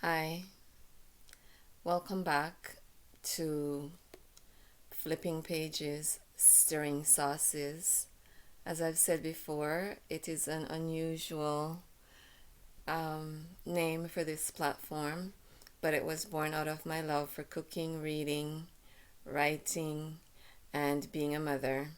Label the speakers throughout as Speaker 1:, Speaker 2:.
Speaker 1: Hi, welcome back to Flipping Pages, Stirring Sauces. As I've said before, it is an unusual name for this platform, but it was born out of my love for cooking, reading, writing, and being a mother.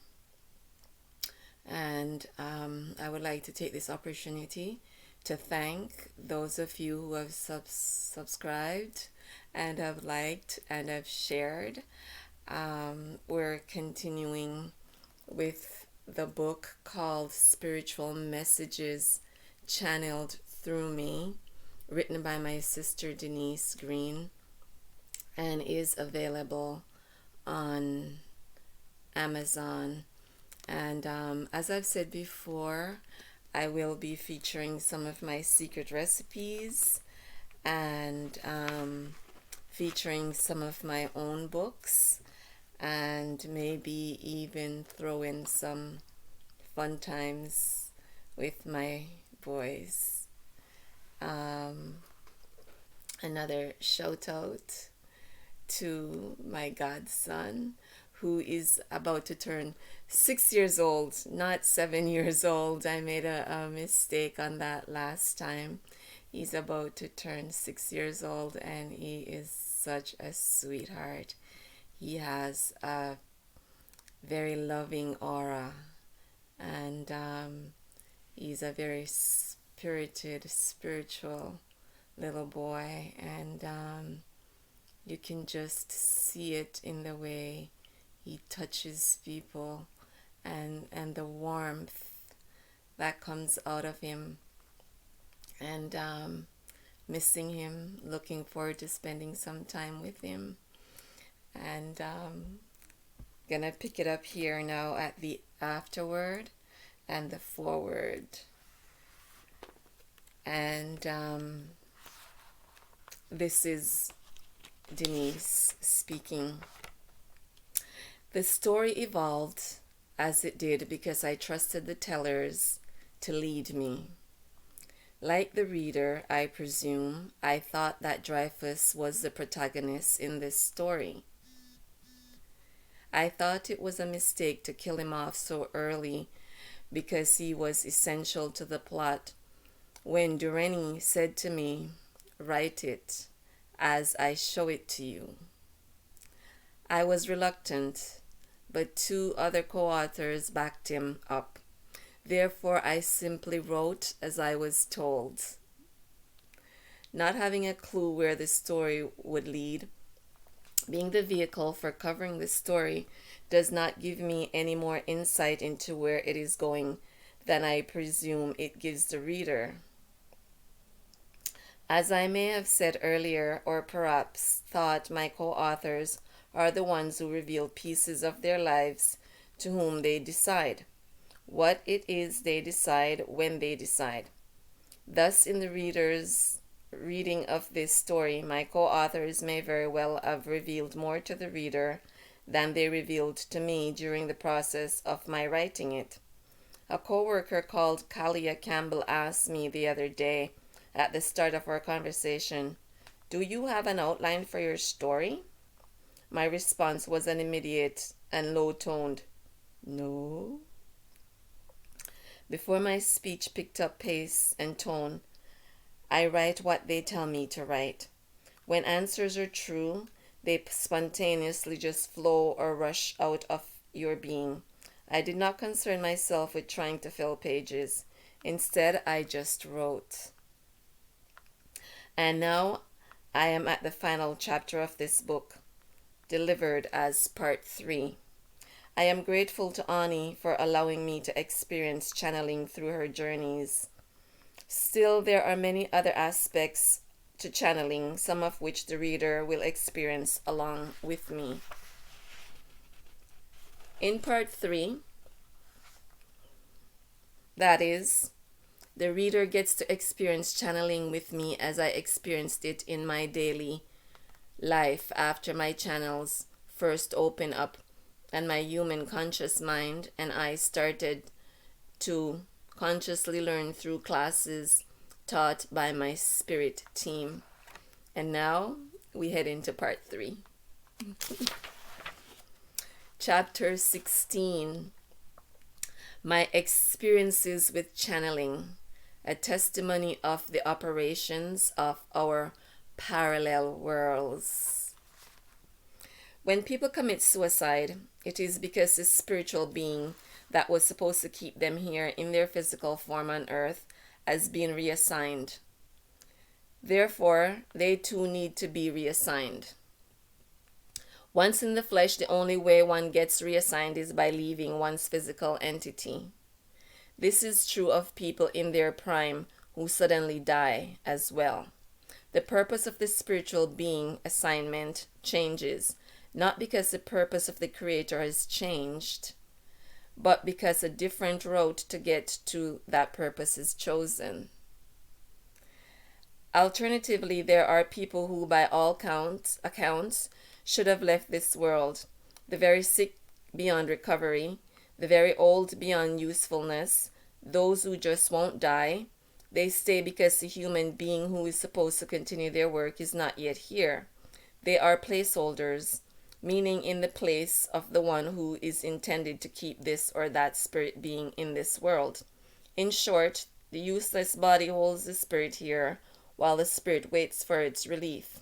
Speaker 1: And I would like to take this opportunity to thank those of you who have subscribed and have liked and have shared. We're continuing with the book called Spiritual Messages Channeled Through Me, written by my sister Denise Green, and is available on Amazon. And as I've said before, I will be featuring some of my secret recipes and featuring some of my own books, and maybe even throw in some fun times with my boys. Another shout out to my godson, who is about to turn 6 years old, not 7 years old. I made a mistake on that last time. He's about to turn 6 years old, and he is such a sweetheart. He has a very loving aura, and he's a very spirited, spiritual little boy, and you can just see it in the way he touches people, and the warmth that comes out of him. And missing him, looking forward to spending some time with him. And gonna pick it up here now at the afterword and the forward. And this is Denise speaking. The story evolved as it did because I trusted the tellers to lead me. Like the reader, I presume, I thought that Dreyfus was the protagonist in this story. I thought it was a mistake to kill him off so early because he was essential to the plot, when Dureni said to me, "Write it as I show it to you." I was reluctant, but two other co-authors backed him up. Therefore, I simply wrote as I was told. Not having a clue where the story would lead, being the vehicle for covering the story does not give me any more insight into where it is going than I presume it gives the reader. As I may have said earlier, or perhaps thought, my co-authors are the ones who reveal pieces of their lives to whom they decide. What it is they decide when they decide. Thus, in the reader's reading of this story, my co-authors may very well have revealed more to the reader than they revealed to me during the process of my writing it. A co-worker called Kalia Campbell asked me the other day at the start of our conversation, "Do you have an outline for your story?" My response was an immediate and low-toned, "No." Before my speech picked up pace and tone, I write what they tell me to write. When answers are true, they spontaneously just flow or rush out of your being. I did not concern myself with trying to fill pages. Instead, I just wrote. And now I am at the final chapter of this book, delivered as part 3. I am grateful to Ani for allowing me to experience channeling through her journeys. Still, there are many other aspects to channeling, some of which the reader will experience along with me. In part 3, that is, the reader gets to experience channeling with me as I experienced it in my daily life after my channels first open up and my human conscious mind and I started to consciously learn through classes taught by my spirit team. And now we head into part 3. Chapter 16. My experiences with channeling, a testimony of the operations of our parallel worlds. When people commit suicide, it is because the spiritual being that was supposed to keep them here in their physical form on earth has been reassigned. Therefore, they too need to be reassigned. Once in the flesh, the only way one gets reassigned is by leaving one's physical entity. This is true of people in their prime who suddenly die as well. The purpose of the spiritual being assignment changes, not because the purpose of the Creator has changed, but because a different route to get to that purpose is chosen. Alternatively, there are people who, by all accounts, should have left this world, the very sick beyond recovery, the very old beyond usefulness, those who just won't die. They stay because the human being who is supposed to continue their work is not yet here. They are placeholders, meaning in the place of the one who is intended to keep this or that spirit being in this world. In short, the useless body holds the spirit here while the spirit waits for its relief,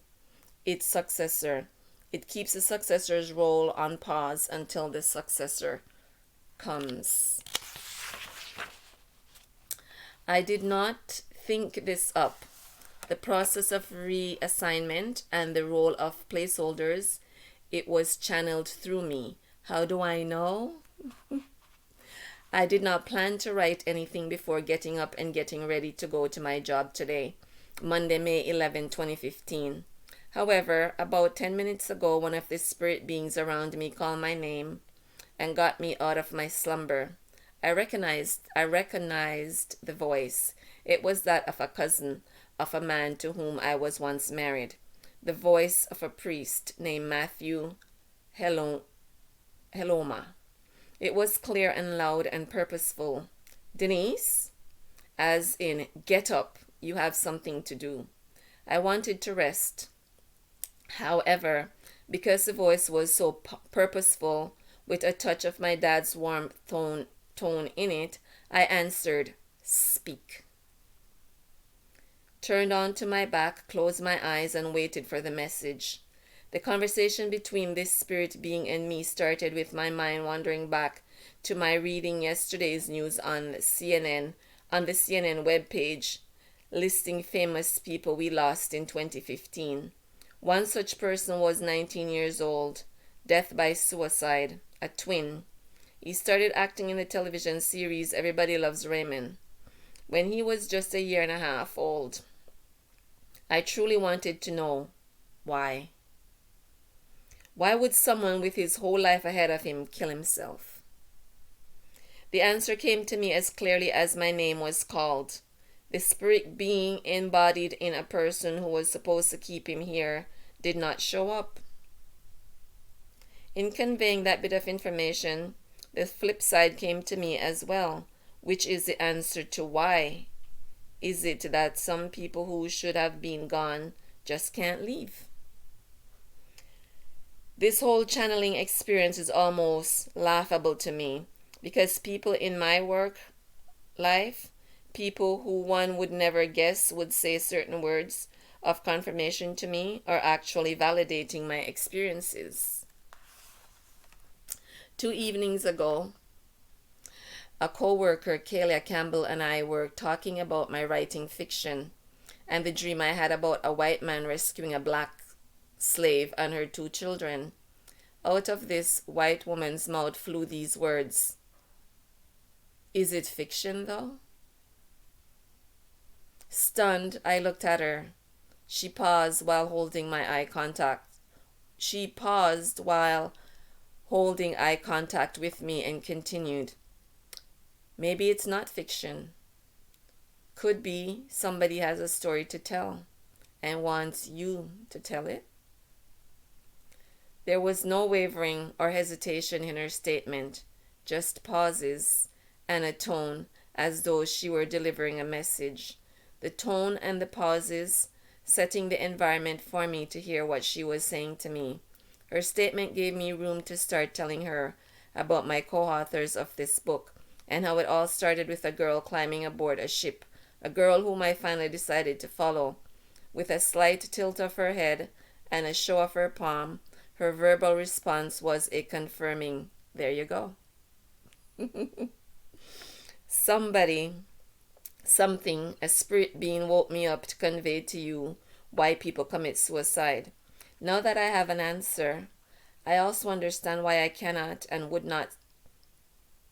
Speaker 1: its successor. It keeps the successor's role on pause until the successor comes. I did not think this up. The process of reassignment and the role of placeholders, it was channeled through me. How do I know? I did not plan to write anything before getting up and getting ready to go to my job today, Monday, May 11, 2015. However, about 10 minutes ago, one of the spirit beings around me called my name and got me out of my slumber. I recognized the voice. It was that of a cousin of a man to whom I was once married. The voice of a priest named Matthew Heloma. It was clear and loud and purposeful. Denise? As in, get up, you have something to do. I wanted to rest. However, because the voice was so purposeful, with a touch of my dad's warm tone in it, I answered, speak. Turned onto my back, closed my eyes, and waited for the message. The conversation between this spirit being and me started with my mind wandering back to my reading yesterday's news on the CNN webpage, listing famous people we lost in 2015. One such person was 19 years old, death by suicide, a twin. He started acting in the television series Everybody Loves Raymond when he was just a year and a half old. I truly wanted to know why. Why would someone with his whole life ahead of him kill himself? The answer came to me as clearly as my name was called. The spirit being embodied in a person who was supposed to keep him here did not show up. In conveying that bit of information, the flip side came to me as well, which is the answer to why. Is it that some people who should have been gone just can't leave? This whole channeling experience is almost laughable to me because people in my work life, people who one would never guess would say certain words of confirmation to me, are actually validating my experiences. 2 evenings ago, a co-worker, Kayla Campbell, and I were talking about my writing fiction and the dream I had about a white man rescuing a black slave and her 2 children. Out of this white woman's mouth flew these words, "Is it fiction, though?" Stunned, I looked at her. She paused while holding eye contact with me and continued, "Maybe it's not fiction. Could be somebody has a story to tell and wants you to tell it." There was no wavering or hesitation in her statement, just pauses and a tone as though she were delivering a message. The tone and the pauses setting the environment for me to hear what she was saying to me. Her statement gave me room to start telling her about my co authors of this book and how it all started with a girl climbing aboard a ship, a girl whom I finally decided to follow. With a slight tilt of her head and a show of her palm, her verbal response was a confirming, "There you go." Somebody, something, a spirit being woke me up to convey to you why people commit suicide. Now that I have an answer, I also understand why I cannot and would not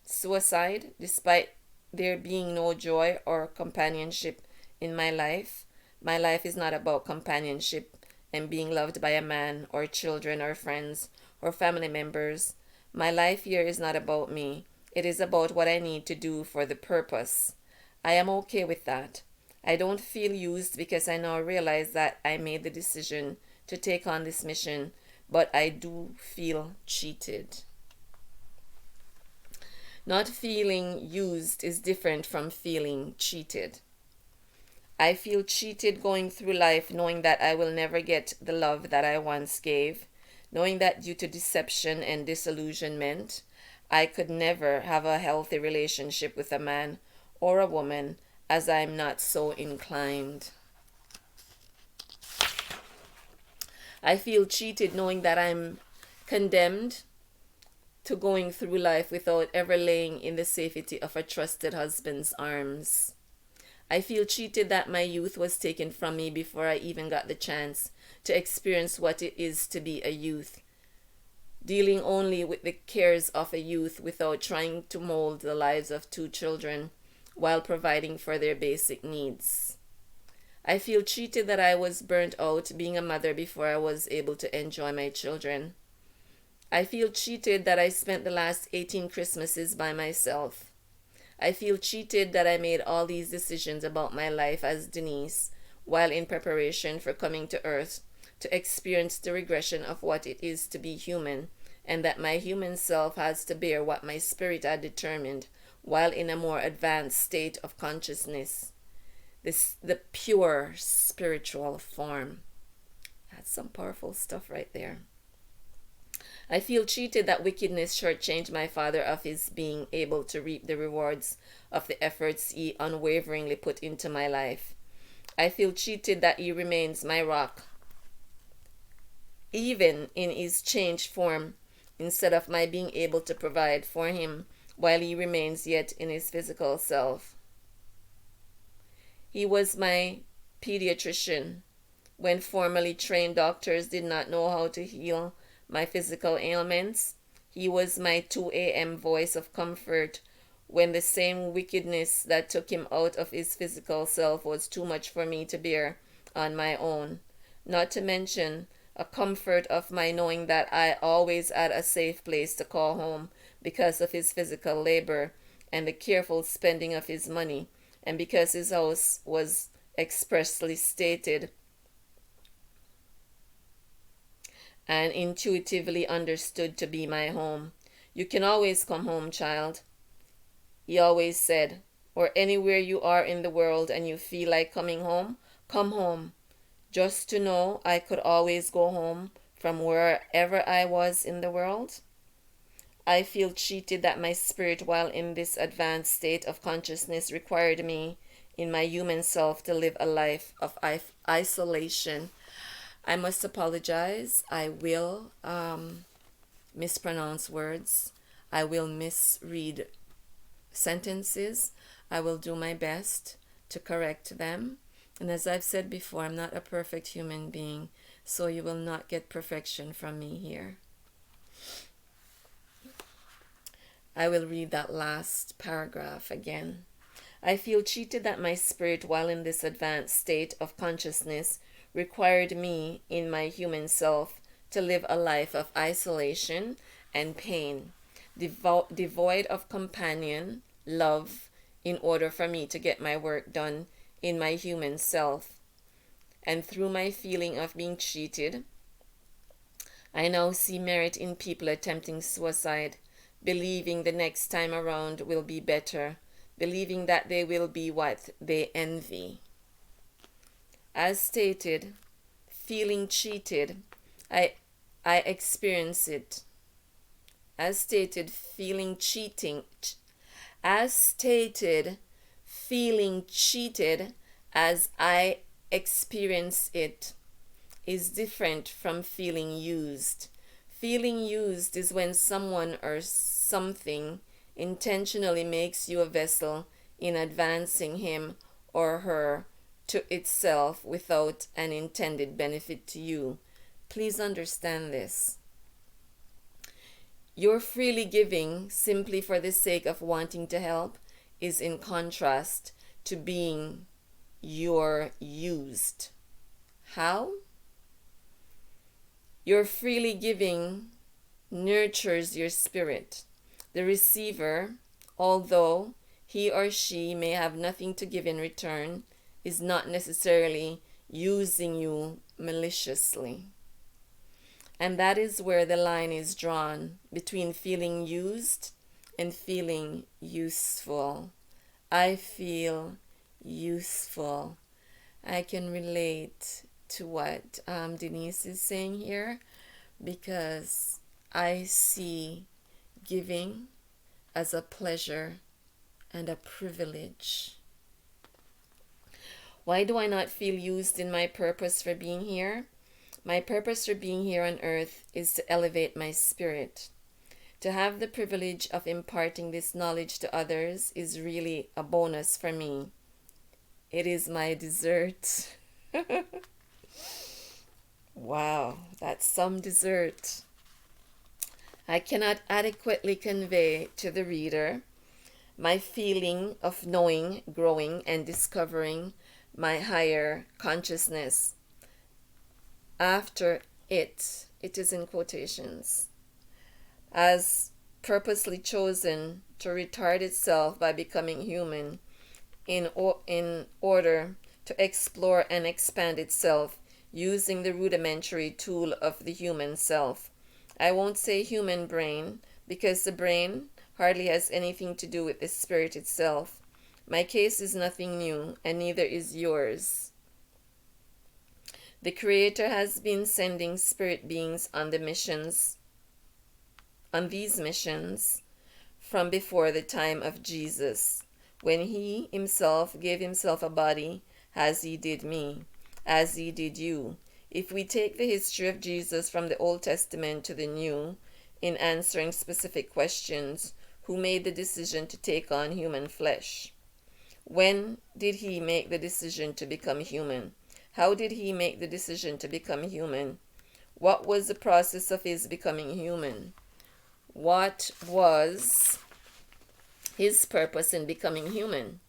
Speaker 1: suicide despite there being no joy or companionship in my life. My life is not about companionship and being loved by a man or children or friends or family members. My life here is not about me. It is about what I need to do for the purpose. I am okay with that. I don't feel used because I now realize that I made the decision to take on this mission, but I do feel cheated. Not feeling used is different from feeling cheated. I feel cheated going through life knowing that I will never get the love that I once gave, knowing that due to deception and disillusionment, I could never have a healthy relationship with a man or a woman as I'm not so inclined. I feel cheated knowing that I'm condemned to going through life without ever laying in the safety of a trusted husband's arms. I feel cheated that my youth was taken from me before I even got the chance to experience what it is to be a youth, dealing only with the cares of a youth without trying to mold the lives of two children while providing for their basic needs. I feel cheated that I was burnt out being a mother before I was able to enjoy my children. I feel cheated that I spent the last 18 Christmases by myself. I feel cheated that I made all these decisions about my life as Denise while in preparation for coming to Earth to experience the regression of what it is to be human, and that my human self has to bear what my spirit had determined while in a more advanced state of consciousness. The pure spiritual form. That's some powerful stuff right there. I feel cheated that wickedness shortchanged my father of his being able to reap the rewards of the efforts he unwaveringly put into my life. I feel cheated that he remains my rock, even in his changed form, instead of my being able to provide for him while he remains yet in his physical self. He was my pediatrician when formerly trained doctors did not know how to heal my physical ailments. He was my 2 a.m. voice of comfort when the same wickedness that took him out of his physical self was too much for me to bear on my own. Not to mention a comfort of my knowing that I always had a safe place to call home because of his physical labor and the careful spending of his money, and because his house was expressly stated and intuitively understood to be my home. "You can always come home, child," he always said, "or anywhere you are in the world and you feel like coming home, come home." Just to know I could always go home from wherever I was in the world. I feel cheated that my spirit, while in this advanced state of consciousness, required me in my human self to live a life of isolation. I must apologize. I will mispronounce words. I will misread sentences. I will do my best to correct them. And as I've said before, I'm not a perfect human being, so you will not get perfection from me here. I will read that last paragraph again. I feel cheated that my spirit, while in this advanced state of consciousness, required me in my human self to live a life of isolation and pain, devoid of companion, love, in order for me to get my work done in my human self. And through my feeling of being cheated, I now see merit in people attempting suicide, believing the next time around will be better, believing that they will be what they envy. As stated, feeling cheated, I I experience it. As stated, feeling cheating. As stated, feeling cheated as I experience it is different from feeling used. Feeling used is when someone or something intentionally makes you a vessel in advancing him or her to itself without an intended benefit to you. Please understand this. Your freely giving simply for the sake of wanting to help is in contrast to being you're used. How? Your freely giving nurtures your spirit. The receiver, although he or she may have nothing to give in return, is not necessarily using you maliciously. And that is where the line is drawn between feeling used and feeling useful. I feel useful. I can relate to what Denise is saying here because I see giving as a pleasure and a privilege. Why do I not feel used in my purpose for being here? My purpose for being here on earth is to elevate my spirit. To have the privilege of imparting this knowledge to others is really a bonus for me. It is my dessert. Wow, that's some dessert. I cannot adequately convey to the reader my feeling of knowing, growing, and discovering my higher consciousness. After it is in quotations, as purposely chosen to retard itself by becoming human in order to explore and expand itself using the rudimentary tool of the human self. I won't say human brain because the brain hardly has anything to do with the spirit itself. My case is nothing new, and neither is yours. The Creator has been sending spirit beings on these missions from before the time of Jesus, when he himself gave himself a body as he did me, as he did you. If we take the history of Jesus from the Old Testament to the New, in answering specific questions, who made the decision to take on human flesh? When did he make the decision to become human? How did he make the decision to become human? What was the process of his becoming human? What was his purpose in becoming human?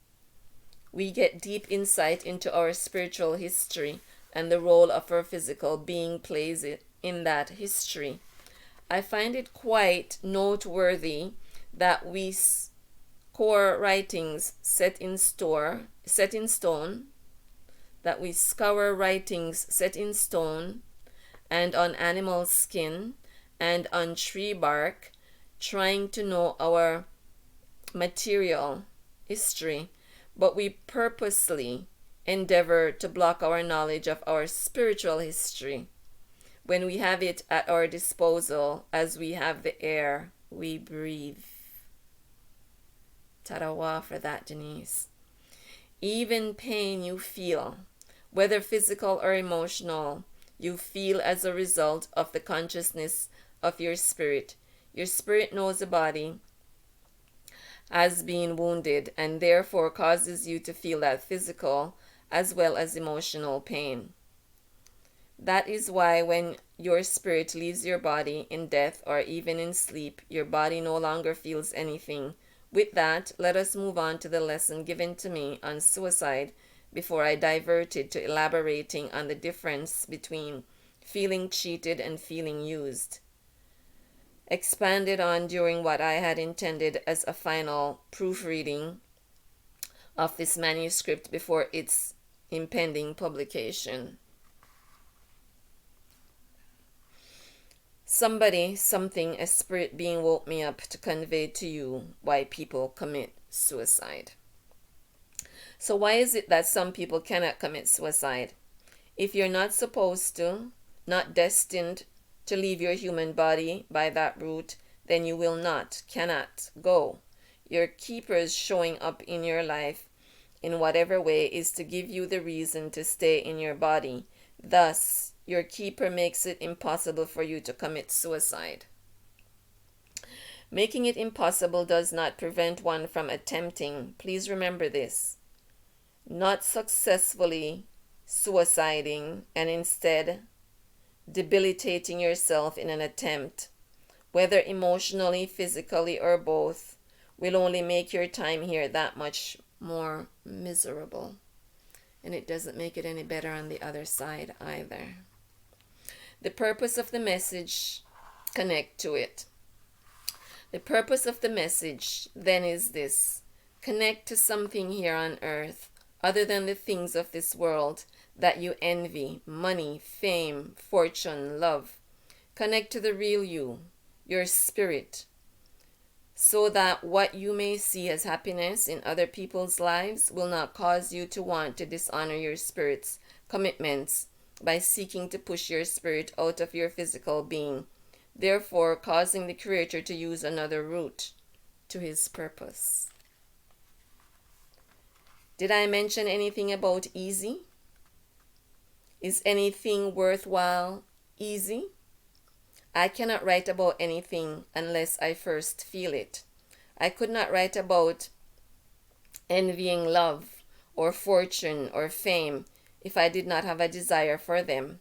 Speaker 1: We get deep insight into our spiritual history and the role of our physical being plays in that history. I find it quite noteworthy that we score writings set in stone, that we scour writings set in stone and on animal skin and on tree bark, trying to know our material history, but we purposely endeavor to block our knowledge of our spiritual history when we have it at our disposal as we have the air we breathe. Tarawa for that, Denise. Even pain you feel, whether physical or emotional, you feel as a result of the consciousness of your spirit. Your spirit knows the body as being wounded and therefore causes you to feel that physical as well as emotional pain. That is why when your spirit leaves your body in death or even in sleep, your body no longer feels anything. With that, let us move on to the lesson given to me on suicide before I diverted to elaborating on the difference between feeling cheated and feeling used. Expanded on during what I had intended as a final proofreading of this manuscript before its impending publication. Somebody, something, a spirit being woke me up to convey to you why people commit suicide. So why is it that some people cannot commit suicide? If you're not supposed to, not destined to leave your human body by that route, then you will not, cannot go. Your keepers showing up in your life in whatever way is to give you the reason to stay in your body. Thus, your keeper makes it impossible for you to commit suicide. Making it impossible does not prevent one from attempting, please remember this, not successfully suiciding and instead debilitating yourself in an attempt, whether emotionally, physically, or both, will only make your time here that much more miserable. And it doesn't make it any better on the other side either. The purpose of the message, connect to it. The purpose of the message then is this: connect to something here on earth other than the things of this world that you envy: money, fame, fortune, love. Connect to the real you, your spirit, so that what you may see as happiness in other people's lives will not cause you to want to dishonor your spirit's commitments by seeking to push your spirit out of your physical being, therefore causing the Creator to use another route to his purpose. Did I mention anything about easy? Is anything worthwhile easy? I cannot write about anything unless I first feel it. I could not write about envying love or fortune or fame if I did not have a desire for them.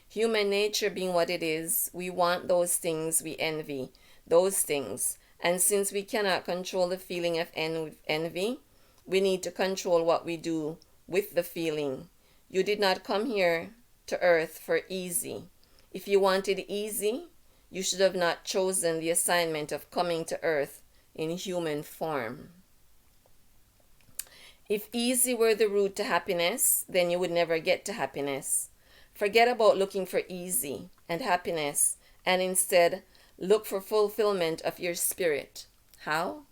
Speaker 1: Human nature being what it is, we want those things we envy, those things. And since we cannot control the feeling of envy, we need to control what we do with the feeling. You did not come here to earth for easy. If you wanted easy, you should have not chosen the assignment of coming to earth in human form. If easy were the route to happiness, then you would never get to happiness. Forget about looking for easy and happiness and instead look for fulfillment of your spirit. How?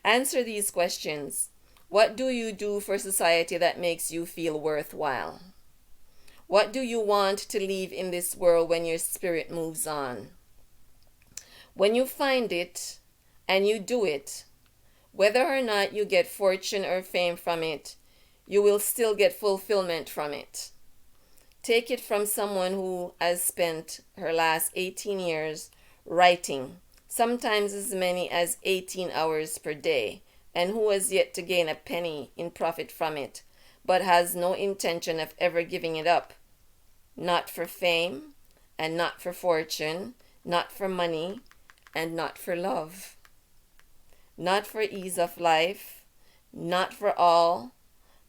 Speaker 1: Answer these questions. What do you do for society that makes you feel worthwhile? What do you want to leave in this world when your spirit moves on? When you find it and you do it, whether or not you get fortune or fame from it, you will still get fulfillment from it. Take it from someone who has spent her last 18 years writing, sometimes as many as 18 hours per day, and who has yet to gain a penny in profit from it, but has no intention of ever giving it up. Not for fame, and not for fortune, not for money, and not for love. Not for ease of life, not for all,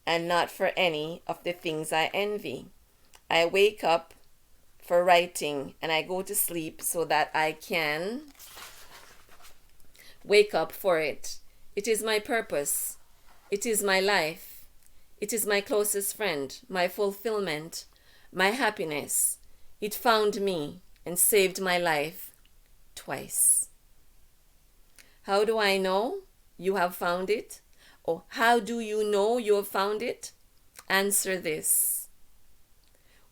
Speaker 1: and not for any of the things I envy. I wake up for writing and I go to sleep so that I can wake up for it. It is my purpose. It is my life. It is my closest friend, my fulfillment, my happiness. It found me and saved my life twice. How do I know you have found it? Or how do you know you have found it? Answer this.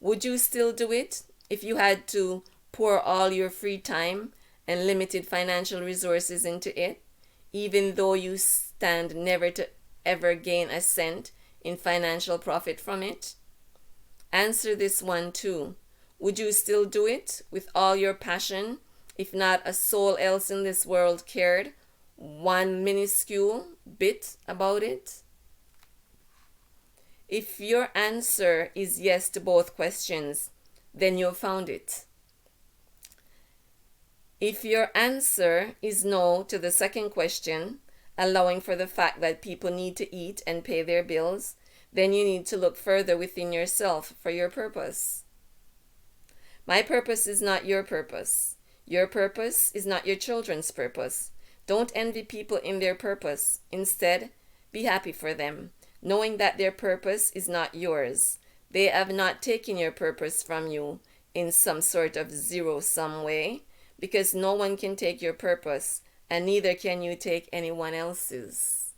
Speaker 1: Would you still do it if you had to pour all your free time and limited financial resources into it, even though you stand never to ever gain a cent in financial profit from it? Answer this one too. Would you still do it with all your passion if not a soul else in this world cared one minuscule bit about it? If your answer is yes to both questions, then you've found it. If your answer is no to the second question, allowing for the fact that people need to eat and pay their bills, then you need to look further within yourself for your purpose. My purpose is not your purpose. Your purpose is not your children's purpose. Don't envy people in their purpose. Instead, be happy for them, knowing that their purpose is not yours. They have not taken your purpose from you in some sort of zero-sum way, because no one can take your purpose, and neither can you take anyone else's.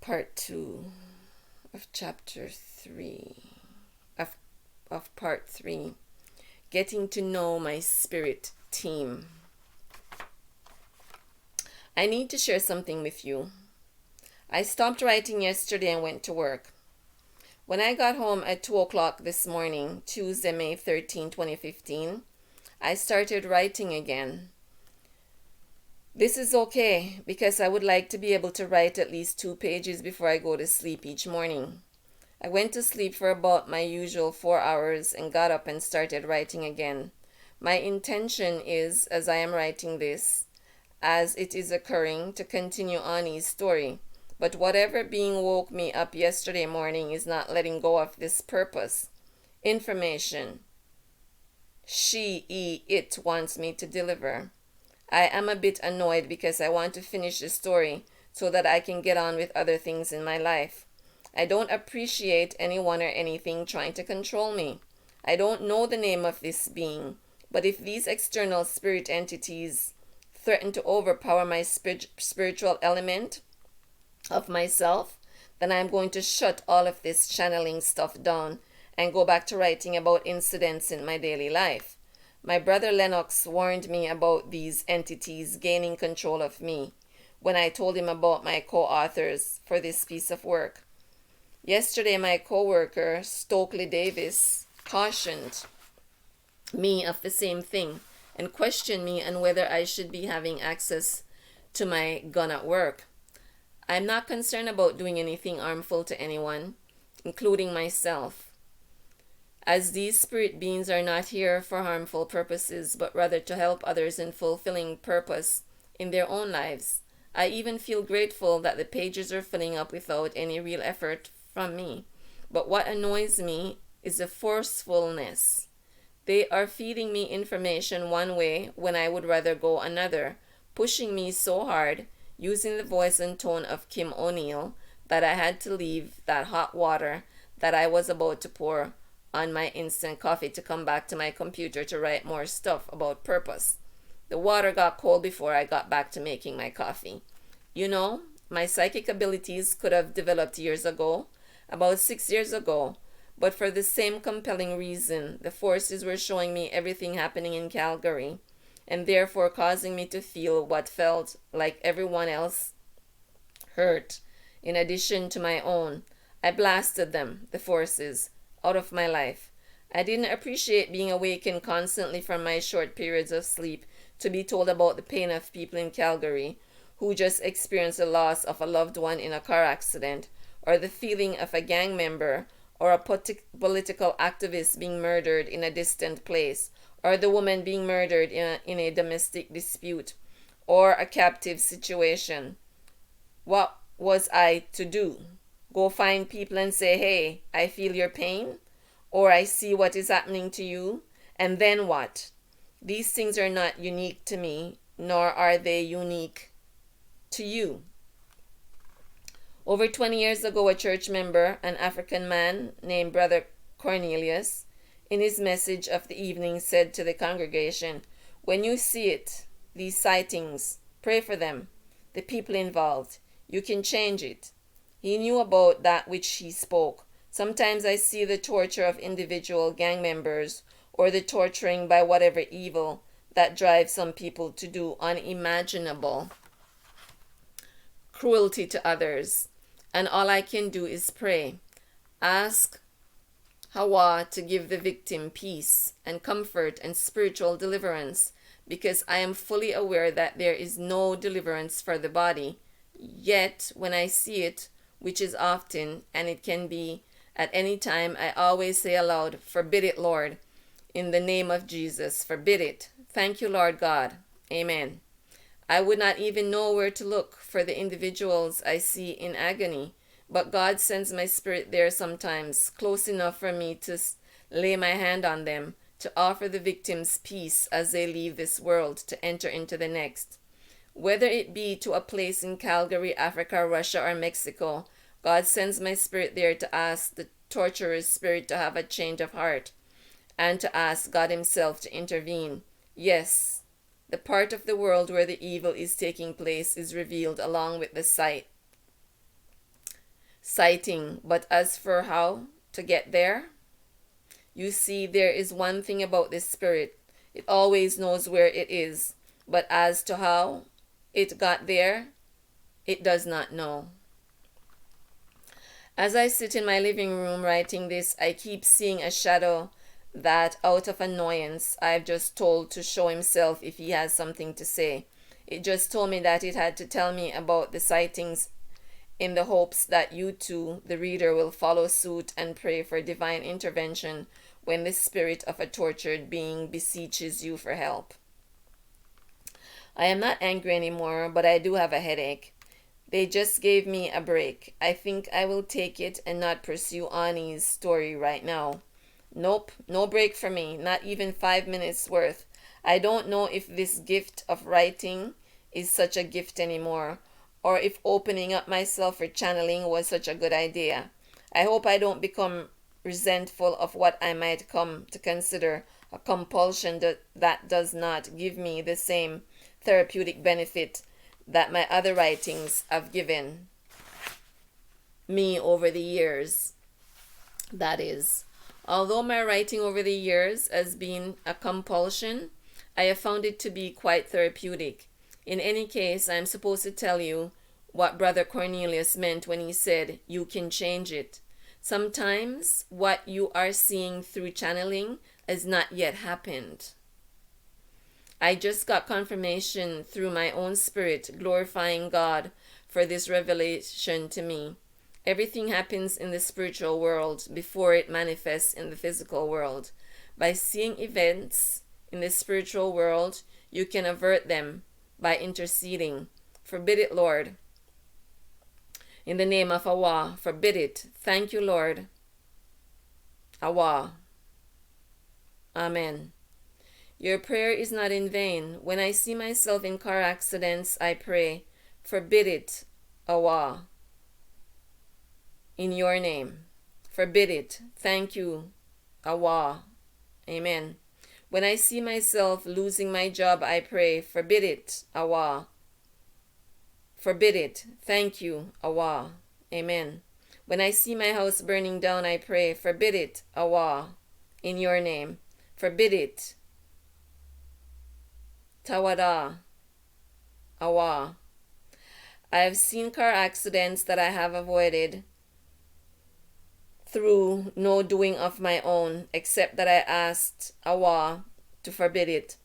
Speaker 1: part 2 of chapter 3 of part 3, getting to know my spirit team. I need to share something with you. I stopped writing yesterday and went to work. When I got home at 2 o'clock this morning, Tuesday, May 13, 2015, I started writing again. This is okay because I would like to be able to write at least 2 pages before I go to sleep each morning. I went to sleep for about my usual 4 hours and got up and started writing again. My intention is, as I am writing this, as it is occurring, to continue Ani's story. But whatever being woke me up yesterday morning is not letting go of this purpose. Information. It wants me to deliver. I am a bit annoyed because I want to finish the story so that I can get on with other things in my life. I don't appreciate anyone or anything trying to control me. I don't know the name of this being, but if these external spirit entities threaten to overpower my spiritual element of myself, then I'm going to shut all of this channeling stuff down and go back to writing about incidents in my daily life. My brother Lennox warned me about these entities gaining control of me when I told him about my co-authors for this piece of work. Yesterday, my co-worker, Stokely Davis, cautioned me of the same thing and questioned me on whether I should be having access to my gun at work. I'm not concerned about doing anything harmful to anyone, including myself, as these spirit beings are not here for harmful purposes, but rather to help others in fulfilling purpose in their own lives. I even feel grateful that the pages are filling up without any real effort from me. But what annoys me is the forcefulness. They are feeding me information one way when I would rather go another, pushing me so hard, using the voice and tone of Kim O'Neill, that I had to leave that hot water that I was about to pour on my instant coffee to come back to my computer to write more stuff about purpose. The water got cold before I got back to making my coffee. You know, my psychic abilities could have developed years ago, about 6 years ago, but for the same compelling reason, the forces were showing me everything happening in Calgary, and therefore causing me to feel what felt like everyone else hurt, in addition to my own. I blasted them, the forces, out of my life. I didn't appreciate being awakened constantly from my short periods of sleep to be told about the pain of people in Calgary who just experienced the loss of a loved one in a car accident, or the feeling of a gang member or a political activist being murdered in a distant place, or the woman being murdered in a domestic dispute, or a captive situation. What was I to do? Go find people and say, hey, I feel your pain, or I see what is happening to you, and then what? These things are not unique to me, nor are they unique to you. Over 20 years ago, a church member, an African man named Brother Cornelius, in his message of the evening said to the congregation, when you see it, these sightings, pray for them, the people involved. You can change it. He knew about that which he spoke. Sometimes I see the torture of individual gang members, or the torturing by whatever evil that drives some people to do unimaginable cruelty to others. And all I can do is pray. Ask Hawa to give the victim peace and comfort and spiritual deliverance, because I am fully aware that there is no deliverance for the body. Yet, when I see it, which is often, and it can be at any time, I always say aloud, forbid it, Lord. In the name of Jesus, forbid it. Thank you, Lord God. Amen. I would not even know where to look for the individuals I see in agony, but God sends my spirit there sometimes, close enough for me to lay my hand on them, to offer the victims peace as they leave this world to enter into the next. Whether it be to a place in Calgary, Africa, Russia, or Mexico, God sends my spirit there to ask the torturer's spirit to have a change of heart, and to ask God himself to intervene. Yes, the part of the world where the evil is taking place is revealed along with the sight sighting. But as for how to get there, you see, there is one thing about this spirit: it always knows where it is. But as to how it got there, it does not know. As I sit in my living room writing this, I keep seeing a shadow that, out of annoyance, I've just told to show himself if he has something to say. It just told me that it had to tell me about the sightings in the hopes that you too, the reader, will follow suit and pray for divine intervention when the spirit of a tortured being beseeches you for help. I am not angry anymore, but I do have a headache. They just gave me a break. I think I will take it and not pursue Ani's story right now. Nope, no break for me, not even 5 minutes worth. I don't know if this gift of writing is such a gift anymore, or if opening up myself for channeling was such a good idea. I hope I don't become resentful of what I might come to consider a compulsion that does not give me the same therapeutic benefit that my other writings have given me over the years. That is, although my writing over the years has been a compulsion, I have found it to be quite therapeutic. In any case, I am supposed to tell you what Brother Cornelius meant when he said, "You can change it." Sometimes what you are seeing through channeling has not yet happened. I just got confirmation through my own spirit, glorifying God for this revelation to me. Everything happens in the spiritual world before it manifests in the physical world. By seeing events in the spiritual world, you can avert them by interceding. Forbid it, Lord. In the name of Allah, forbid it. Thank you, Lord. Allah. Amen. Your prayer is not in vain. When I see myself in car accidents, I pray, forbid it, Allah. In your name. Forbid it. Thank you, Allah. Amen. When I see myself losing my job, I pray, forbid it, Allah. Forbid it. Thank you, Allah. Amen. When I see my house burning down, I pray, forbid it, Allah. In your name. Forbid it. Tawada. Allah. I have seen car accidents that I have avoided through no doing of my own, except that I asked Allah to forbid it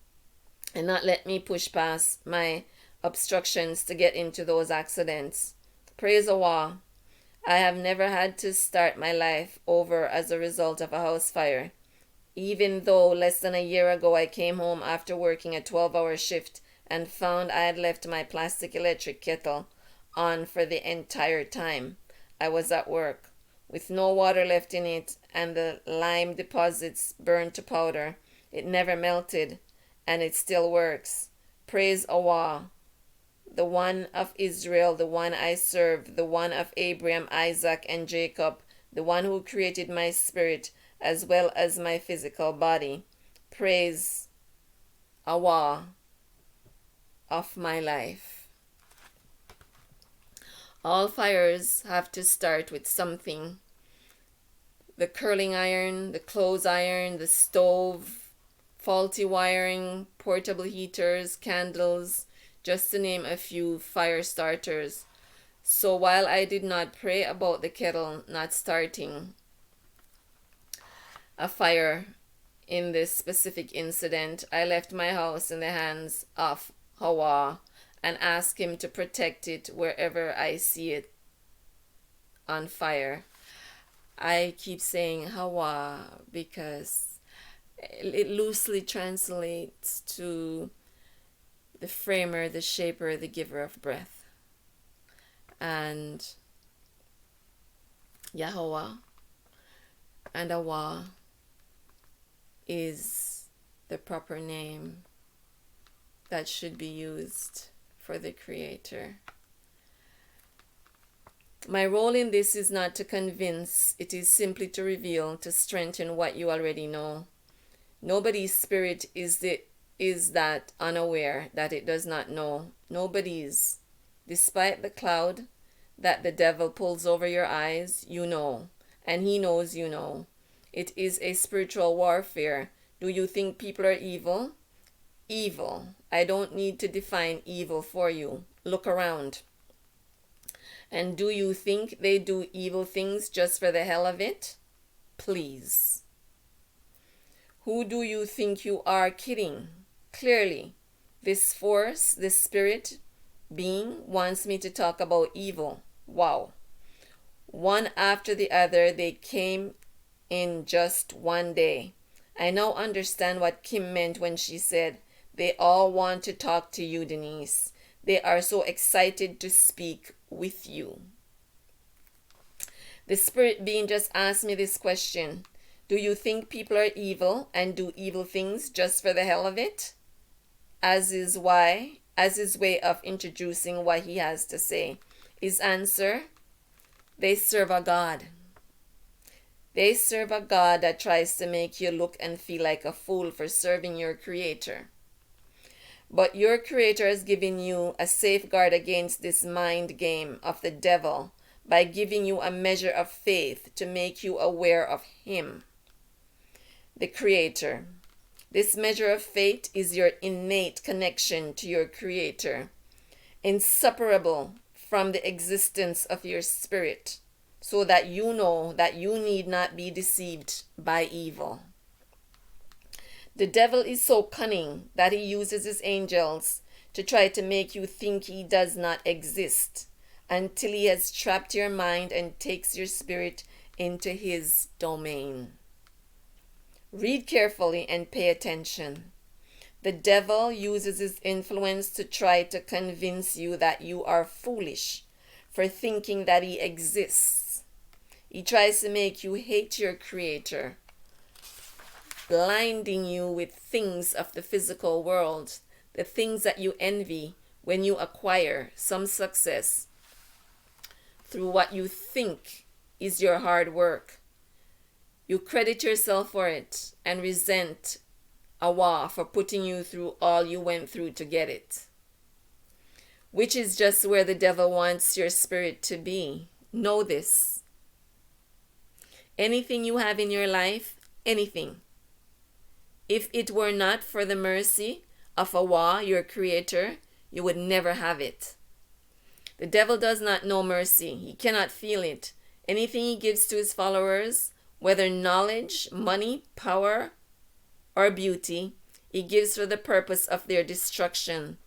Speaker 1: and not let me push past my obstructions to get into those accidents. Praise Allah. I have never had to start my life over as a result of a house fire. Even though less than a year ago I came home after working a 12-hour shift and found I had left my plastic electric kettle on for the entire time I was at work, with no water left in it and the lime deposits burned to powder. It never melted, and it still works. Praise Allah, the one of Israel, the one I serve, the one of Abraham, Isaac, and Jacob, the one who created my spirit as well as my physical body. Praise Allah of my life. All fires have to start with something. The curling iron, the clothes iron, the stove, faulty wiring, portable heaters, candles, just to name a few fire starters. So while I did not pray about the kettle not starting a fire in this specific incident, I left my house in the hands of Hawa and asked him to protect it wherever I see it on fire. I keep saying Hawa because it loosely translates to the framer, the shaper, the giver of breath. And Yahweh and Awa is the proper name that should be used for the Creator. My role in this is not to convince, it is simply to reveal, to strengthen what you already know. Nobody's spirit is that unaware that it does not know. Nobody's. Despite the cloud, that the devil pulls over your eyes, you know, and he knows you know. It is a spiritual warfare. Do you think people are evil? Evil. I don't need to define evil for you. Look around. And do you think they do evil things just for the hell of it? Please. Who do you think you are kidding? Clearly, this force, this spirit being wants me to talk about evil. Wow. One after the other, they came in just one day. I now understand what Kim meant when she said, they all want to talk to you, Denise. They are so excited to speak with you. The spirit being just asked me this question. Do you think people are evil and do evil things just for the hell of it? As his way of introducing what he has to say. His answer, they serve a God. They serve a God that tries to make you look and feel like a fool for serving your Creator. But your Creator has given you a safeguard against this mind game of the devil by giving you a measure of faith to make you aware of Him, the Creator. This measure of faith is your innate connection to your Creator, inseparable from the existence of your spirit, so that you know that you need not be deceived by evil. The devil is so cunning that he uses his angels to try to make you think he does not exist until he has trapped your mind and takes your spirit into his domain. Read carefully and pay attention. The devil uses his influence to try to convince you that you are foolish for thinking that he exists. He tries to make you hate your Creator, blinding you with things of the physical world, the things that you envy when you acquire some success through what you think is your hard work. You credit yourself for it and resent Allah for putting you through all you went through to get it, which is just where the devil wants your spirit to be. Know this. Anything you have in your life, anything, if it were not for the mercy of Allah, your Creator, you would never have it. The devil does not know mercy. He cannot feel it. Anything he gives to his followers, whether knowledge, money, power, or beauty, he gives for the purpose of their destruction.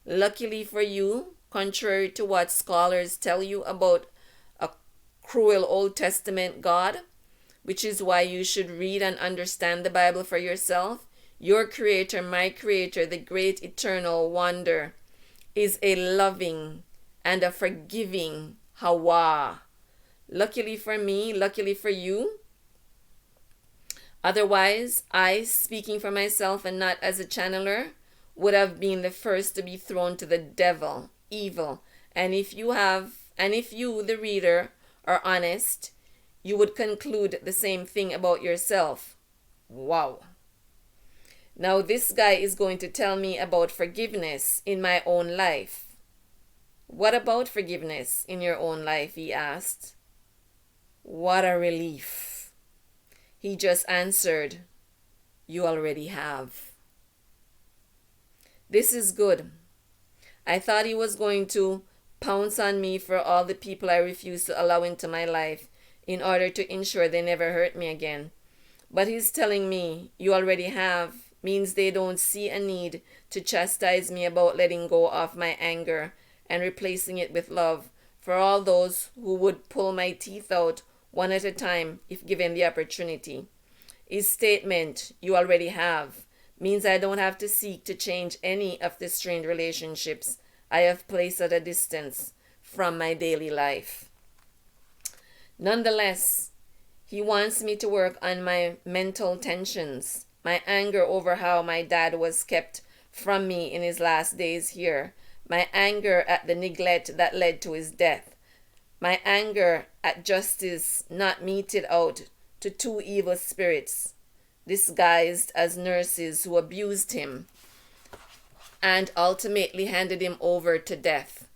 Speaker 1: Luckily for you, contrary to what scholars tell you about a cruel Old Testament God, which is why you should read and understand the Bible for yourself, your Creator, my Creator, the great eternal wonder, is a loving and a forgiving Hawa. Luckily for me, luckily for you. Otherwise, I, speaking for myself and not as a channeler, would have been the first to be thrown to the devil, evil. And if you, the reader, are honest, you would conclude the same thing about yourself. Wow. Now this guy is going to tell me about forgiveness in my own life. What about forgiveness in your own life? He asked. What a relief. He just answered, you already have. This is good. I thought he was going to pounce on me for all the people I refused to allow into my life in order to ensure they never hurt me again. But he's telling me, you already have, means they don't see a need to chastise me about letting go of my anger and replacing it with love for all those who would pull my teeth out one at a time if given the opportunity. His statement, you already have, means I don't have to seek to change any of the strained relationships I have placed at a distance from my daily life. Nonetheless, he wants me to work on my mental tensions, my anger over how my dad was kept from me in his last days here, my anger at the neglect that led to his death, my anger at justice not meted out to two evil spirits disguised as nurses who abused him and ultimately handed him over to death.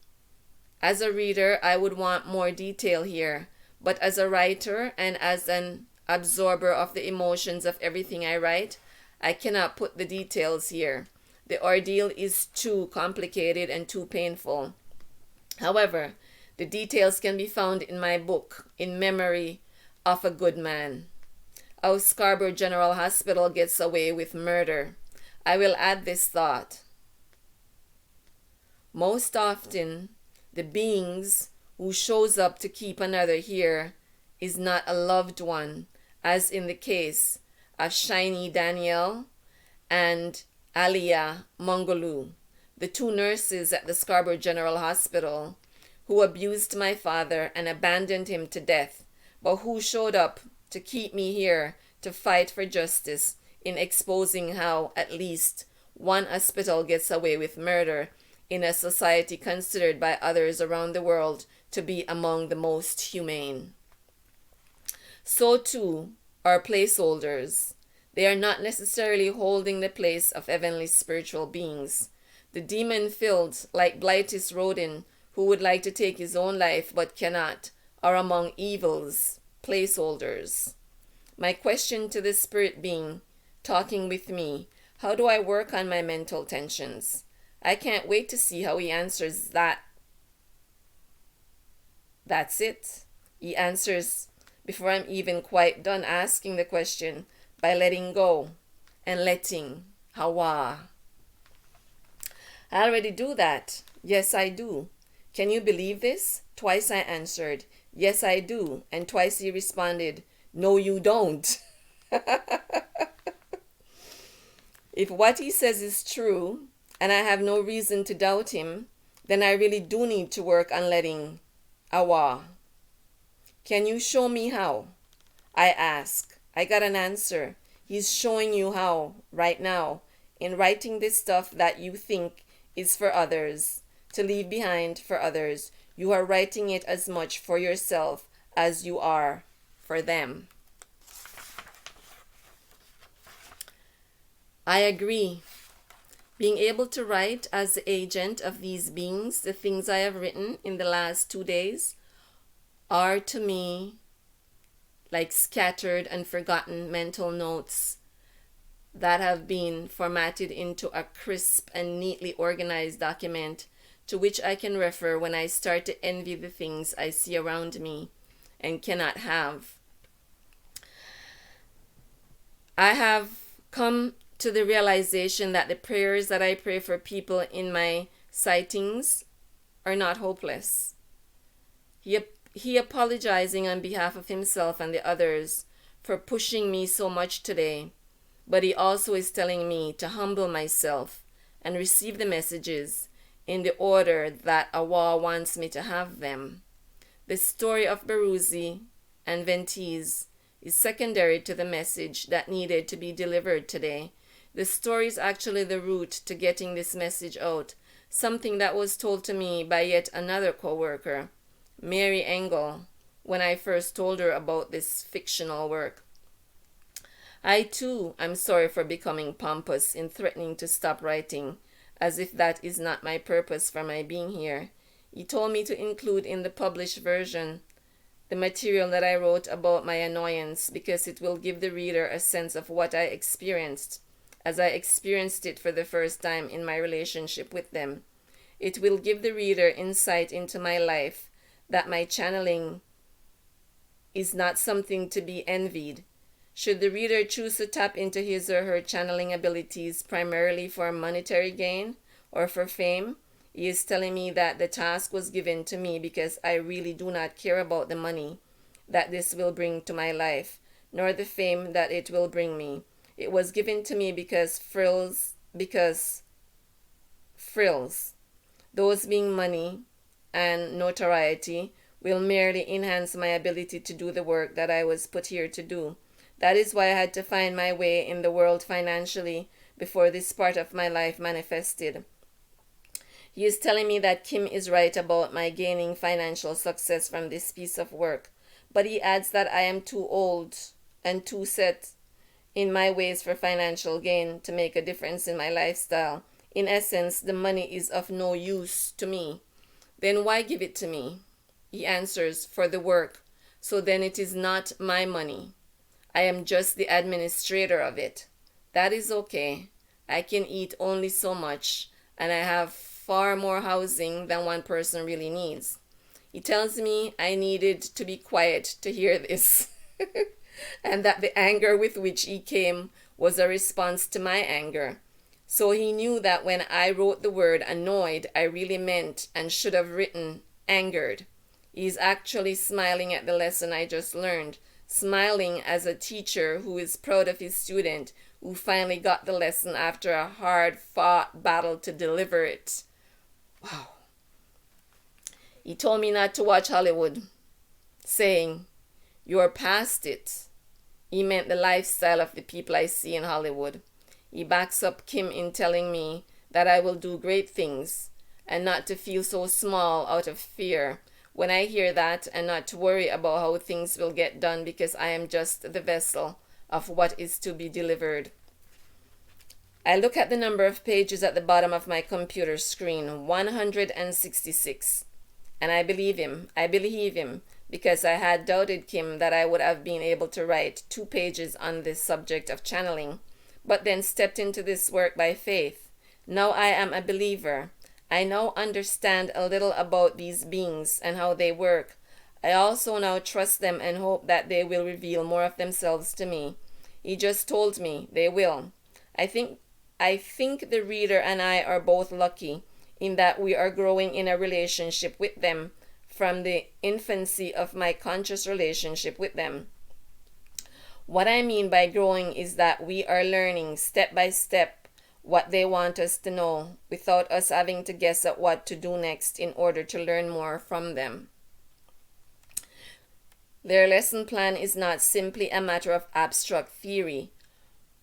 Speaker 1: As a reader, I would want more detail here, but as a writer and as an absorber of the emotions of everything I write, I cannot put the details here. The ordeal is too complicated and too painful. However, the details can be found in my book, In Memory of a Good Man. How Scarborough General Hospital Gets Away with Murder. I will add this thought. Most often, the beings who shows up to keep another here is not a loved one, as in the case of Shiny Danielle and Alia Mongolu, the two nurses at the Scarborough General Hospital who abused my father and abandoned him to death, but who showed up to keep me here to fight for justice in exposing how at least one hospital gets away with murder in a society considered by others around the world to be among the most humane. So too are placeholders. They are not necessarily holding the place of heavenly spiritual beings. The demon-filled, like Blightus Rodin, who would like to take his own life but cannot, are among evils, placeholders. My question to the spirit being talking with me, how do I work on my mental tensions? I can't wait to see how he answers that. That's it. He answers before I'm even quite done asking the question by letting go and letting Hawa. I already do that. Yes, I do. Can you believe this? Twice I answered, yes, I do. And twice he responded, no, you don't. If what he says is true, and I have no reason to doubt him, then I really do need to work on letting Awa. Can you show me how? I ask. I got an answer. He's showing you how, right now, in writing this stuff that you think is for others, to leave behind for others. You are writing it as much for yourself as you are for them. I agree. Being able to write as the agent of these beings, the things I have written in the last 2 days, are to me like scattered and forgotten mental notes that have been formatted into a crisp and neatly organized document to which I can refer when I start to envy the things I see around me and cannot have. I have come to the realization that the prayers that I pray for people in my sightings are not hopeless. He apologizing on behalf of himself and the others for pushing me so much today, but he also is telling me to humble myself and receive the messages in the order that Awa wants me to have them. The story of Baruzi and Ventiz is secondary to the message that needed to be delivered today. The story is actually the route to getting this message out, something that was told to me by yet another co-worker, Mary Engel, when I first told her about this fictional work. I too am sorry for becoming pompous in threatening to stop writing, as if that is not my purpose for my being here. He told me to include in the published version the material that I wrote about my annoyance because it will give the reader a sense of what I experienced as I experienced it for the first time in my relationship with them. It will give the reader insight into my life, that my channeling is not something to be envied. Should the reader choose to tap into his or her channeling abilities primarily for monetary gain or for fame, he is telling me that the task was given to me because I really do not care about the money that this will bring to my life, nor the fame that it will bring me. It was given to me because frills, those being money and notoriety, will merely enhance my ability to do the work that I was put here to do. That is why I had to find my way in the world financially before this part of my life manifested. He is telling me that Kim is right about my gaining financial success from this piece of work, but he adds that I am too old and too set in my ways for financial gain to make a difference in my lifestyle. In essence, the money is of no use to me. Then why give it to me? He answers, for the work. So then it is not my money. I am just the administrator of it. That is okay. I can eat only so much, and I have far more housing than one person really needs. He tells me I needed to be quiet to hear this, and that the anger with which he came was a response to my anger. So he knew that when I wrote the word annoyed, I really meant and should have written angered. He's actually smiling at the lesson I just learned, smiling as a teacher who is proud of his student who finally got the lesson after a hard fought battle to deliver it. Wow. He told me not to watch Hollywood, saying, "You're past it." He meant the lifestyle of the people I see in Hollywood. He backs up Kim in telling me that I will do great things and not to feel so small out of fear when I hear that, and not to worry about how things will get done because I am just the vessel of what is to be delivered. I look at the number of pages at the bottom of my computer screen, 166. And I believe him. I believe him because I had doubted Kim that I would have been able to write 2 pages on this subject of channeling, but then stepped into this work by faith. Now I am a believer. I now understand a little about these beings and how they work. I also now trust them and hope that they will reveal more of themselves to me. He just told me they will. I think the reader and I are both lucky in that we are growing in a relationship with them from the infancy of my conscious relationship with them. What I mean by growing is that we are learning step by step what they want us to know without us having to guess at what to do next in order to learn more from them. Their lesson plan is not simply a matter of abstract theory,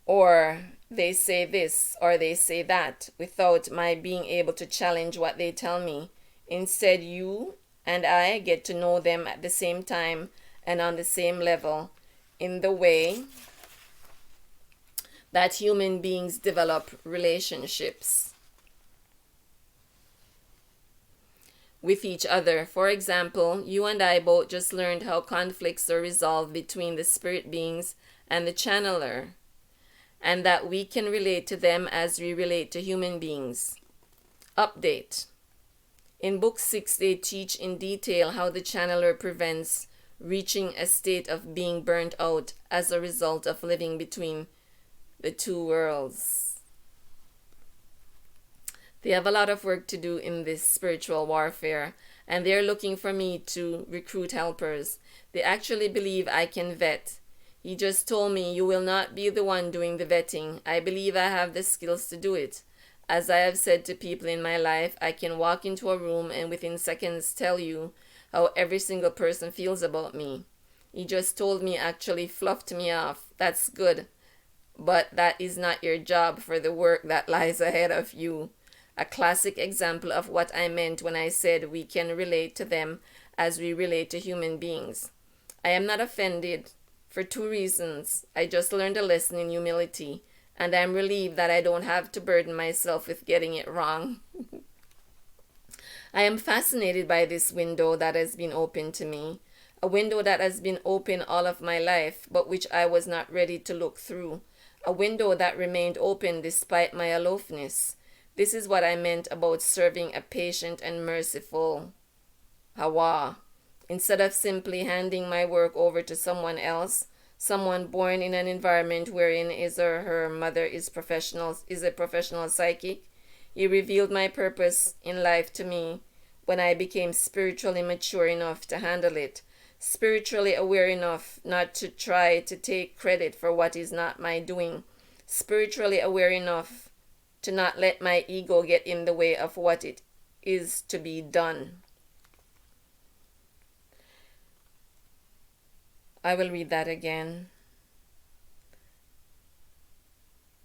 Speaker 1: or they say this or they say that, without my being able to challenge what they tell me. Instead, you and I get to know them at the same time and on the same level in the way that human beings develop relationships with each other. For example, you and I both just learned how conflicts are resolved between the spirit beings and the channeler, and that we can relate to them as we relate to human beings. Update. In Book 6, they teach in detail how the channeler prevents reaching a state of being burnt out as a result of living between the two worlds. They have a lot of work to do in this spiritual warfare, and they're looking for me to recruit helpers. They actually believe I can vet. He just told me, "You will not be the one doing the vetting. I believe I have the skills to do it. As I have said to people in my life, I can walk into a room and within seconds tell you how every single person feels about me." He just told me, actually fluffed me off. That's good, but that is not your job for the work that lies ahead of you. A classic example of what I meant when I said we can relate to them as we relate to human beings. I am not offended. For 2 reasons. I just learned a lesson in humility, and I'm relieved that I don't have to burden myself with getting it wrong. I am fascinated by this window that has been opened to me, a window that has been open all of my life, but which I was not ready to look through, a window that remained open despite my aloofness. This is what I meant about serving a patient and merciful Hawa. Instead of simply handing my work over to someone else, someone born in an environment wherein his or her mother is a professional psychic, he revealed my purpose in life to me when I became spiritually mature enough to handle it, spiritually aware enough not to try to take credit for what is not my doing, spiritually aware enough to not let my ego get in the way of what it is to be done. I will read that again.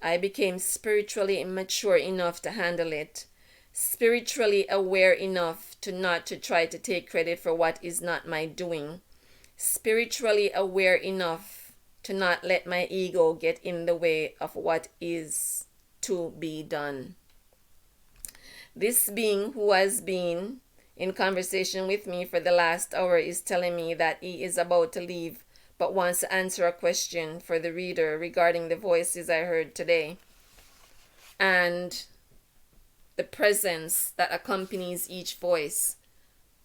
Speaker 1: I became spiritually mature enough to handle it, spiritually aware enough to not to try to take credit for what is not my doing, spiritually aware enough to not let my ego get in the way of what is to be done. This being who has been in conversation with me for the last hour is telling me that he is about to leave but wants to answer a question for the reader regarding the voices I heard today and the presence that accompanies each voice.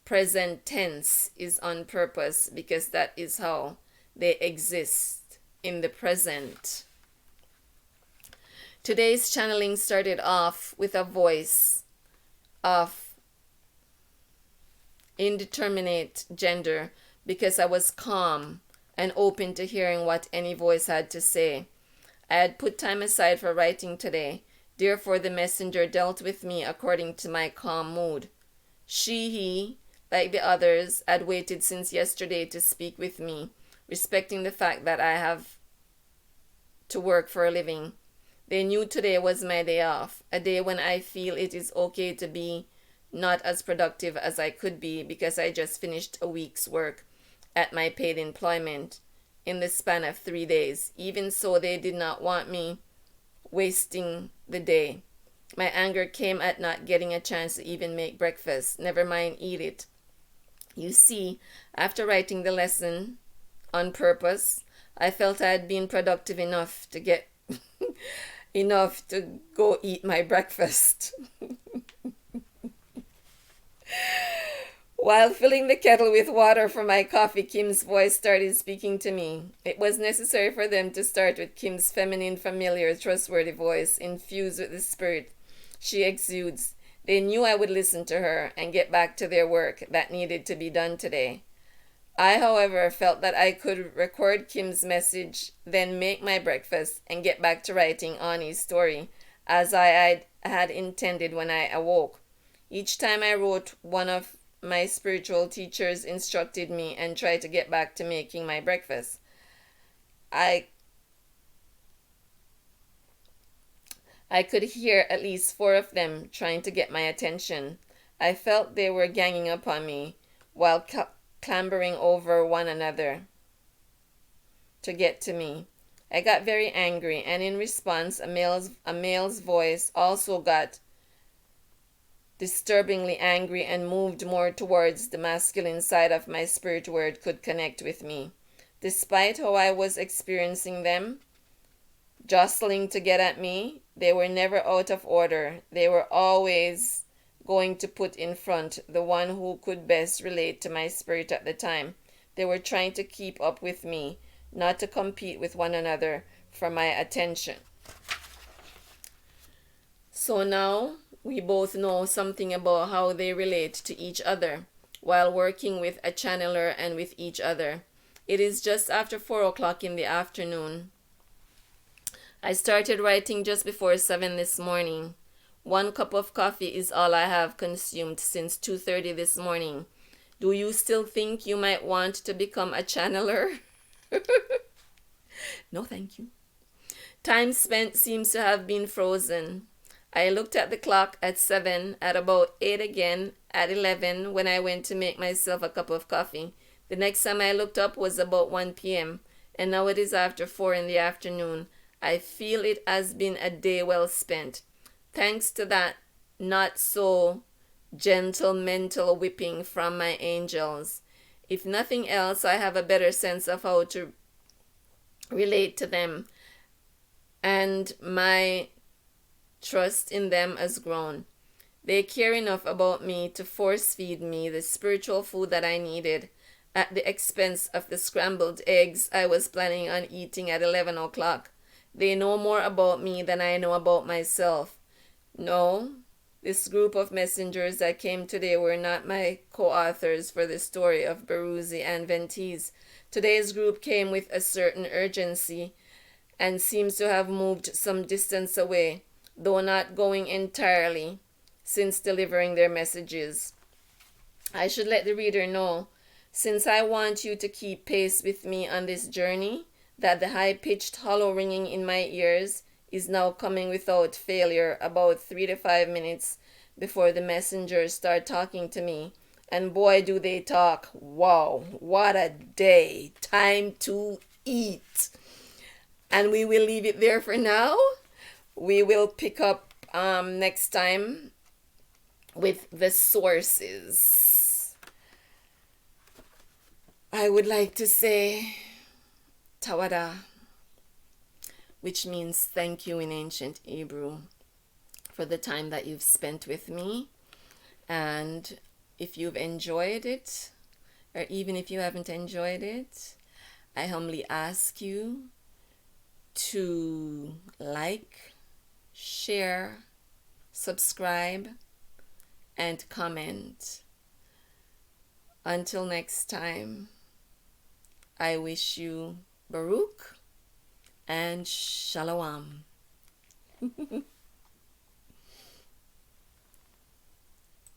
Speaker 1: Present tense is on purpose because that is how they exist in the present. Today's channeling started off with a voice of indeterminate gender because I was calm and open to hearing what any voice had to say. I had put time aside for writing today, therefore the messenger dealt with me according to my calm mood. He, like the others, had waited since yesterday to speak with me, respecting the fact that I have to work for a living. They knew today was my day off, a day when I feel it is okay to be not as productive as I could be because I just finished a week's work at my paid employment in the span of 3 days. Even so, they did not want me wasting the day. My anger came at not getting a chance to even make breakfast, never mind eat it. You see, after writing the lesson on purpose, I felt I had been productive enough to get enough to go eat my breakfast. While filling the kettle with water for my coffee, Kim's voice started speaking to me. It was necessary for them to start with Kim's feminine, familiar, trustworthy voice, infused with the spirit she exudes. They knew I would listen to her and get back to their work that needed to be done today. I, however, felt that I could record Kim's message, then make my breakfast and get back to writing Ani's story, as I had intended when I awoke. Each time I wrote, one of my spiritual teachers instructed me and tried to get back to making my breakfast. I could hear at least 4 of them trying to get my attention. I felt they were ganging up on me while clambering over one another to get to me. I got very angry, and in response, a male's voice also got disturbingly angry and moved more towards the masculine side of my spirit where it could connect with me. Despite how I was experiencing them jostling to get at me, they were never out of order. They were always going to put in front the one who could best relate to my spirit at the time. They were trying to keep up with me, not to compete with one another for my attention. So now we both know something about how they relate to each other while working with a channeler and with each other. It is just after 4 o'clock in the afternoon. I started writing just before 7 this morning. 1 cup of coffee is all I have consumed since 2:30 this morning. Do you still think you might want to become a channeler? No, thank you. Time spent seems to have been frozen. I looked at the clock at 7, at about 8 again, at 11 when I went to make myself a cup of coffee. The next time I looked up was about 1 p.m., and now it is after 4 in the afternoon. I feel it has been a day well spent. Thanks to that not so gentle mental whipping from my angels. If nothing else, I have a better sense of how to relate to them, and my trust in them has grown. They care enough about me to force feed me the spiritual food that I needed at the expense of the scrambled eggs I was planning on eating at 11 o'clock. They know more about me than I know about myself. No, this group of messengers that came today were not my co-authors for the story of Baruzzi and Ventese. Today's group came with a certain urgency and seems to have moved some distance away, though not going entirely, since delivering their messages. I should let the reader know, since I want you to keep pace with me on this journey, that the high-pitched hollow ringing in my ears is now coming without failure about 3 to 5 minutes before the messengers start talking to me. And boy, do they talk. Wow, what a day. Time to eat. And we will leave it there for now. We will pick up next time with the sources. I would like to say Tawada, which means thank you in ancient Hebrew, for the time that you've spent with me. And if you've enjoyed it, or even if you haven't enjoyed it, I humbly ask you to like, share, subscribe, and comment. Until next time, I wish you Baruch and Shalom.